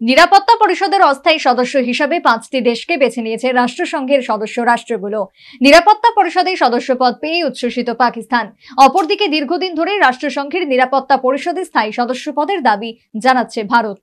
নিরাপত্তা পরিষদের অস্থায়ী সদস্য হিসাবে 5টি দেশকে বেছে নিয়েছে রাষ্ট্রসংঘের সদস্য রাষ্ট্রগুলো। নিরাপত্তা পরিষদে সদস্যপদ পেয়ে উচ্ছ্বসিত পাকিস্তান। অপরদিকে দীর্ঘদিন ধরে রাষ্ট্রসংঘের নিরাপত্তা পরিষদে স্থায়ী সদস্য পদের দাবি জানাচ্ছে ভারত।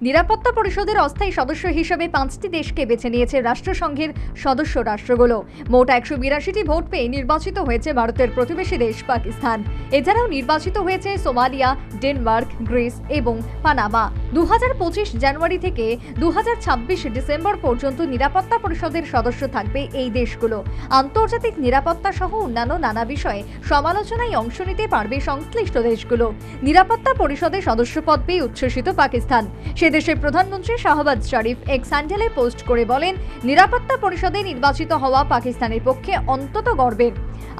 নিরাপত্তা পরিষদের অস্থায়ী সদস্য হিসেবে 5টি দেশকে বেছে নিয়েছে রাষ্ট্রসংঘের সদস্য রাষ্ট্রগুলো। মোট 182টি ভোট পেয়ে নির্বাচিত হয়েছে ভারতের প্রতিবেশী দেশ পাকিস্তান। এছাড়াও নির্বাচিত হয়েছে সোমালিয়া, ডেনমার্ক, গ্রিস এবং পানামা। 2025 জানুয়ারি থেকে 2026 ডিসেম্বর পর্যন্ত নিরাপত্তা পরিষদের সদস্য থাকবে এই দেশগুলো। আন্তর্জাতিক নিরাপত্তা সহ অন্যান্য নানা বিষয়ে সমালোচনায় অংশ নিতে পারবে সংশ্লিষ্ট দেশগুলো। নিরাপত্তা পরিষদের সদস্যপদ পেয়ে উচ্ছ্বসিত পাকিস্তান। দেশের প্রধানমন্ত্রী শাহবাজ শরীফ এক স্যান্ডেলে পোস্ট করে বলেন, নিরাপত্তা পরিষদে নির্বাচিত হওয়া পাকিস্তানের পক্ষে অত্যন্ত গর্বের।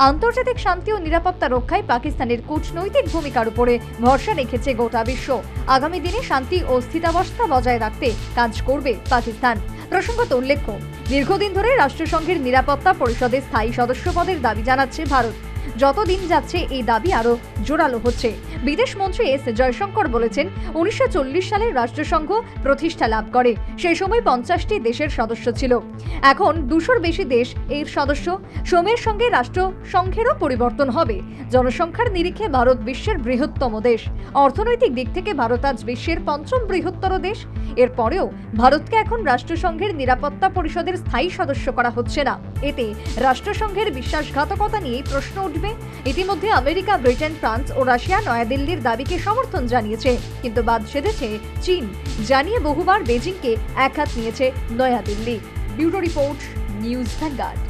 আন্তর্জাতিক শান্তি ও নিরাপত্তা রক্ষায় পাকিস্তানের কূটনৈতিক ভূমিকার উপরে ভরসা রেখেছে গোটা বিশ্ব। আগামী দিনে শান্তি ও স্থিতাবস্থা বজায় রাখতে কাজ করবে পাকিস্তান। প্রসঙ্গত উল্লেখ্য, দীর্ঘদিন ধরে রাষ্ট্রসংঘের নিরাপত্তা পরিষদের স্থায়ী সদস্য পদের দাবি জানাচ্ছে ভারত। যতদিন যাচ্ছে এই দাবি আরো জোরালো হচ্ছে। বিদেশ মন্ত্রী এস জয়শঙ্কর বলেছেন, 1940 সালে রাষ্ট্রসংঘ প্রতিষ্ঠা লাভ করে। সেই সময় 50টি দেশের সদস্য ছিল। এখন 200-র বেশি দেশ এর সদস্য। সময়ের সঙ্গে রাষ্ট্রসংঘেরও পরিবর্তন হবে। জনসংখ্যার নিরিখে ভারত বিশ্বের বৃহত্তম দেশ। অর্থনৈতিক দিক থেকে ভারত আজ বিশ্বের 5ম বৃহত্তর দেশ। এরপরেও ভারতকে এখন রাষ্ট্রসংঘের নিরাপত্তা পরিষদের স্থায়ী সদস্য করা হচ্ছে না। এতে রাষ্ট্রসংঘের বিশ্বাসঘাতকতা নিয়ে প্রশ্ন উঠবে। ইতিমধ্যে আমেরিকা, ব্রিটেন, ফ্রান্স ও রাশিয়া নয়াদিল্লির দাবিকে সমর্থন জানিয়েছে, কিন্তু বাদ সেধেছে চীন। জানিয়ে বহুবার বেজিংকে একহাত নিয়েছে Naya Dilli. Bureau report, news vanguard.